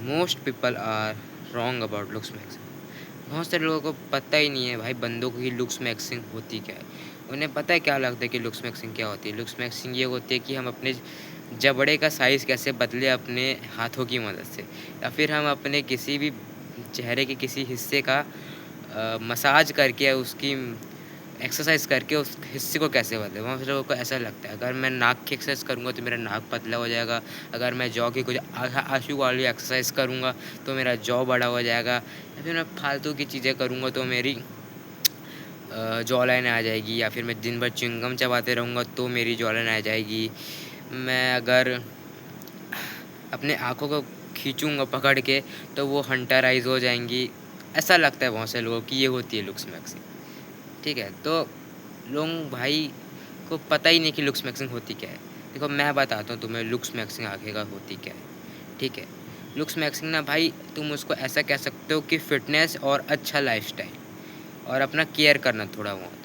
Most people are wrong about looksmaxing. बहुत सारे लोगों को पता ही नहीं है भाई बंदों की लुक्स मैक्सिंग होती क्या है। उन्हें पता है क्या लगता है कि लुक्स मैक्सिंग क्या होती है। लुक्स मैक्सिंग ये होती है कि हम अपने जबड़े का साइज़ कैसे बदले अपने हाथों की मदद से, या फिर हम अपने किसी भी चेहरे के किसी हिस्से का मसाज करके उसकी एक्सरसाइज करके उस हिस्से को कैसे बदले। बहुत से लोगों को ऐसा लगता है अगर मैं नाक की एक्सरसाइज करूँगा तो मेरा नाक पतला हो जाएगा, अगर मैं जॉ की कुछ आंसू वाली एक्सरसाइज करूँगा तो मेरा जॉ बड़ा हो जाएगा, या फिर मैं फालतू की चीज़ें करूँगा तो मेरी जॉ लाइन आ जाएगी, या फिर मैं दिन भर च्युइंगम चबाते रहूँगा तो मेरी जॉ लाइन आ जाएगी। मैं अगर अपने आँखों को खींचूँगा पकड़ के तो वो हंटर आइज़ हो जाएँगी। ऐसा लगता है बहुत से लोगों की ये होती है लुक्स मैक्सिंग। ठीक है? तो लोग भाई को पता ही नहीं कि लुक्स मैक्सिंग होती क्या है। देखो मैं बताता हूँ तुम्हें लुक्स मैक्सिंग आखिरकार होती क्या है, ठीक है? लुक्स मैक्सिंग ना भाई तुम उसको ऐसा कह सकते हो कि फ़िटनेस और अच्छा लाइफ़स्टाइल और अपना केयर करना थोड़ा बहुत,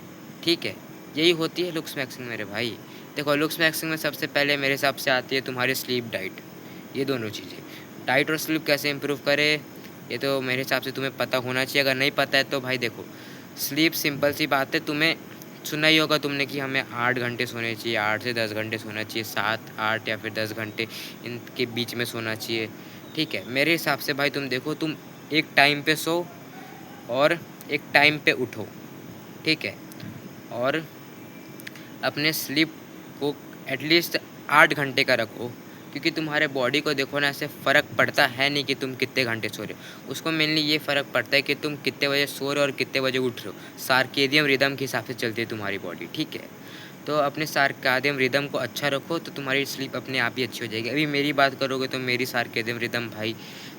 ठीक है? यही होती है लुक्स मैक्सिंग मेरे भाई। देखो लुक्स मैक्सिंग में सबसे पहले मेरे हिसाब से आती है तुम्हारी स्लीप डाइट, ये दोनों चीज़ें। डाइट और स्लीप कैसे इम्प्रूव करें, ये तो मेरे हिसाब से तुम्हें पता होना चाहिए। अगर नहीं पता है तो भाई देखो, स्लीप सिंपल सी बात है, तुम्हें सुना ही होगा तुमने कि हमें 8 घंटे सोने चाहिए, 8 से 10 घंटे सोना चाहिए, 7, 8 या फिर 10 घंटे इनके बीच में सोना चाहिए, ठीक है? मेरे हिसाब से भाई तुम देखो, तुम एक टाइम पे सो और एक टाइम पे उठो, ठीक है? और अपने स्लीप को एटलीस्ट 8 घंटे का रखो, क्योंकि तुम्हारे बॉडी को देखो ना, ऐसे फ़र्क पड़ता है नहीं कि तुम कितने घंटे सो रहे हो। उसको मेनली ये फ़र्क पड़ता है कि तुम कितने बजे सो रहे हो और कितने बजे उठ रहे हो। सर्केडियन रिदम के हिसाब से चलती है तुम्हारी बॉडी, ठीक है? तो अपने सर्केडियन रिदम को अच्छा रखो तो तुम्हारी स्लीप अपने आप ही अच्छी हो जाएगी। अभी मेरी बात करोगे तो मेरी सर्केडियन रिदम भाई,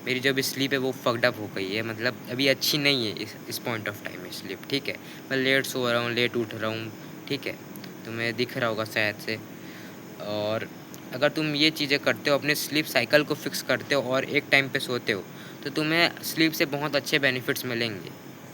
मेरी जो अभी स्लीप है वो फ़क्ड अप हो गई है, मतलब अभी अच्छी नहीं है इस पॉइंट ऑफ टाइम में स्लीप, ठीक है? मैं लेट सो रहा हूँ, लेट उठ रहा हूँ, ठीक है? तुम्हें दिख रहा होगा शायद से। और अगर तुम ये चीज़ें करते हो, अपने स्लीप साइकिल को फिक्स करते हो और एक टाइम पे सोते हो, तो तुम्हें स्लीप से बहुत अच्छे बेनिफिट्स मिलेंगे,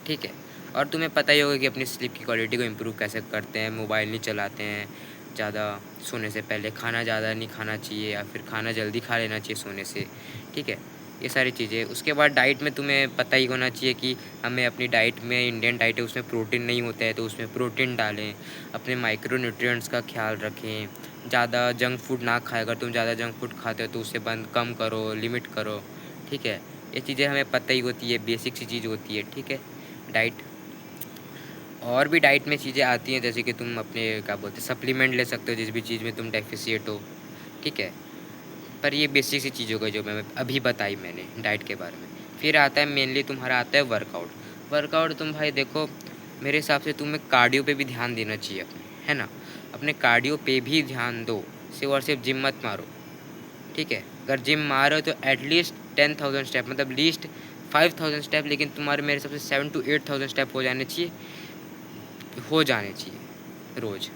ठीक है? और तुम्हें पता ही होगा कि अपनी स्लीप की क्वालिटी को इम्प्रूव कैसे करते हैं। मोबाइल नहीं चलाते हैं ज़्यादा सोने से पहले, खाना ज़्यादा नहीं खाना चाहिए या फिर खाना जल्दी खा लेना चाहिए सोने से, ठीक है? ये सारी चीज़ें। उसके बाद डाइट में तुम्हें पता ही होना चाहिए कि हमें अपनी डाइट में, इंडियन डाइट है उसमें प्रोटीन नहीं होता है तो उसमें प्रोटीन डालें, अपने माइक्रो न्यूट्रिएंट्स का ख्याल रखें, ज़्यादा जंक फूड ना खाएं। अगर तुम ज़्यादा जंक फूड खाते हो तो उसे बंद कम करो, लिमिट करो, ठीक है? ये चीज़ें हमें पता ही होती है, बेसिक सी चीज़ होती है, ठीक है? डाइट। और भी डाइट में चीज़ें आती हैं जैसे कि तुम अपने क्या बोलते हैं सप्लीमेंट ले सकते हो जिस भी चीज़ में तुम डेफिशिएट हो, ठीक है? पर ये बेसिक सी चीज़ हो गई जो मैं अभी बताई मैंने डाइट के बारे में। फिर आता है मेनली तुम्हारा आता है वर्कआउट। वर्कआउट तुम भाई देखो, मेरे हिसाब से तुम्हें कार्डियो पे भी ध्यान देना चाहिए अपने, है ना? अपने कार्डियो पे भी ध्यान दो, सिर्फ़ और सिर्फ़ जिम मत मारो, ठीक है? अगर जिम मार रहे हो तो एटलीस्ट 10,000 स्टेप, मतलब लीस्ट 5,000 स्टेप, लेकिन तुम्हारे मेरे हिसाब से 7 to 8,000 स्टेप हो जाने चाहिए रोज़,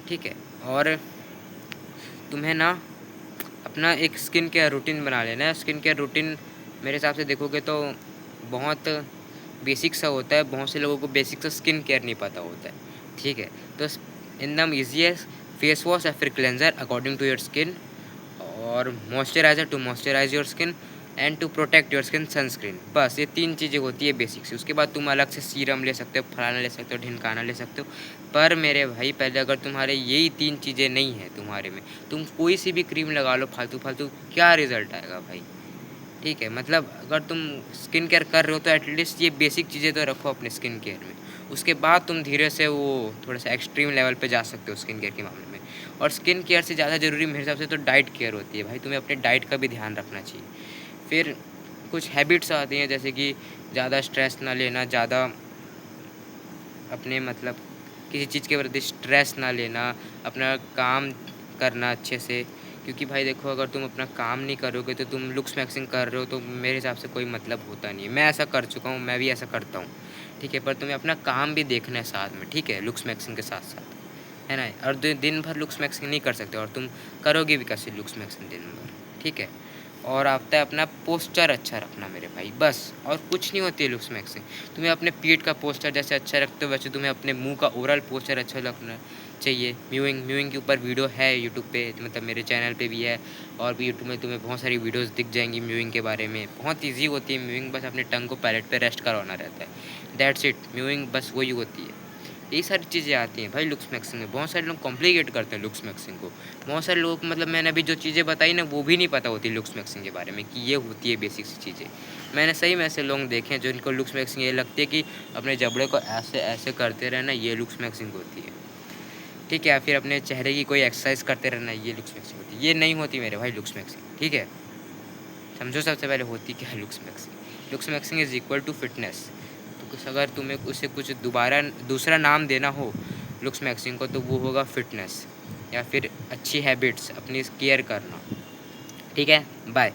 ठीक है? और तुम्हें ना अपना एक स्किन केयर रूटीन बना लेना है। स्किन केयर रूटीन मेरे हिसाब से देखोगे तो बहुत बेसिक सा होता है। बहुत से लोगों को बेसिक सा स्किन केयर नहीं पता होता है, ठीक है? तो एकदम ईज़ी है, फेस वॉश या फिर cleanser according to your skin, और moisturiser to moisturise your skin, and to protect your skin sunscreen. बस ये 3 चीज़ें होती है बेसिक सी। उसके बाद तुम अलग से सीरम ले सकते हो, फलाना ले सकते हो, ढिमकाना ले सकते हो। पर मेरे भाई पहले अगर तुम्हारे यही 3 चीज़ें नहीं हैं तुम्हारे में, तुम कोई सी भी क्रीम लगा लो फालतू-फालतू, क्या रिज़ल्ट आएगा भाई? ठीक है? मतलब अगर तुम स्किन केयर कर रहे हो तो एटलीस्ट ये बेसिक चीज़ें तो रखो अपने स्किन केयर में। उसके बाद तुम धीरे से वो थोड़ा-सा एक्सट्रीम लेवल पे जा सकते हो स्किन केयर के मामले में। और स्किन केयर से ज़्यादा ज़रूरी मेरे हिसाब से तो डाइट केयर होती है भाई, तुम्हें अपने डाइट का भी ध्यान रखना चाहिए। फिर कुछ हैबिट्स आती हैं जैसे कि ज़्यादा स्ट्रेस ना लेना, ज़्यादा अपने मतलब किसी चीज़ के प्रति स्ट्रेस ना लेना, अपना काम करना अच्छे से। क्योंकि भाई देखो अगर तुम अपना काम नहीं करोगे तो तुम लुक्स मैक्सिंग कर रहे हो तो मेरे हिसाब से कोई मतलब होता नहीं है। मैं ऐसा कर चुका हूँ, मैं भी ऐसा करता हूँ, ठीक है? पर तुम्हें अपना काम भी देखना है साथ में, ठीक है? लुक्स मैक्सिंग के साथ-साथ, है ना? और दिन भर लुक्स मैक्सिंग नहीं कर सकते, और तुम करोगे भी कैसे लुक्स मैक्सिंग दिन भर, ठीक है? और आता है अपना पोस्चर अच्छा रखना मेरे भाई, बस और कुछ नहीं होती है लुक्स मैक्सिंग। तुम्हें अपने पीठ का पोस्चर जैसे अच्छा रखते हो वैसे तुम्हें अपने मुँह का ओवरऑल पोस्चर अच्छा रखना है। चाहिए। म्यूइंग के ऊपर वीडियो है यूट्यूब पे, मतलब मेरे चैनल पे भी है, और भी यूट्यूब में तुम्हें बहुत सारी वीडियोस दिख जाएंगी म्यूइंग के बारे में। बहुत ईजी होती है म्यूइंग, बस अपने टंग को पैलेट पे रेस्ट करवाना रहता है, दैट्स इट। म्यूइंग बस वही होती है। यही सारी चीज़ें आती हैं भाई लुक्स मैक्सिंग में। बहुत सारे लोग कॉम्प्लिकेट करते हैं लुक्स मैक्सिंग को। बहुत सारे लोग, मतलब मैंने अभी जो चीज़ें बताई ना, वो भी नहीं पता होती लुक्स मैक्सिंग के बारे में कि ये होती है बेसिक सी चीज़ें। मैंने सही में ऐसे लोग देखे हैं जिनको लुक्स मैक्सिंग ये लगती है कि अपने जबड़े को ऐसे ऐसे करते रहना, ये लुक्स मैक्सिंग होती है। ठीक है, या फिर अपने चेहरे की कोई एक्सरसाइज करते रहना, ये लुक्स मैक्सिंग होती है। ये नहीं होती मेरे भाई लुक्स मैक्सिंग, ठीक है। समझो सबसे पहले होती क्या है looksmaxing. Looksmaxing is equal to fitness. तो कुछ अगर तुम्हें उसे कुछ दोबारा दूसरा नाम देना हो लुक्स मैक्सिंग को, तो वो होगा फिटनेस, या फिर अच्छी हैबिट्स, अपनी केयर करना। ठीक है, बाय।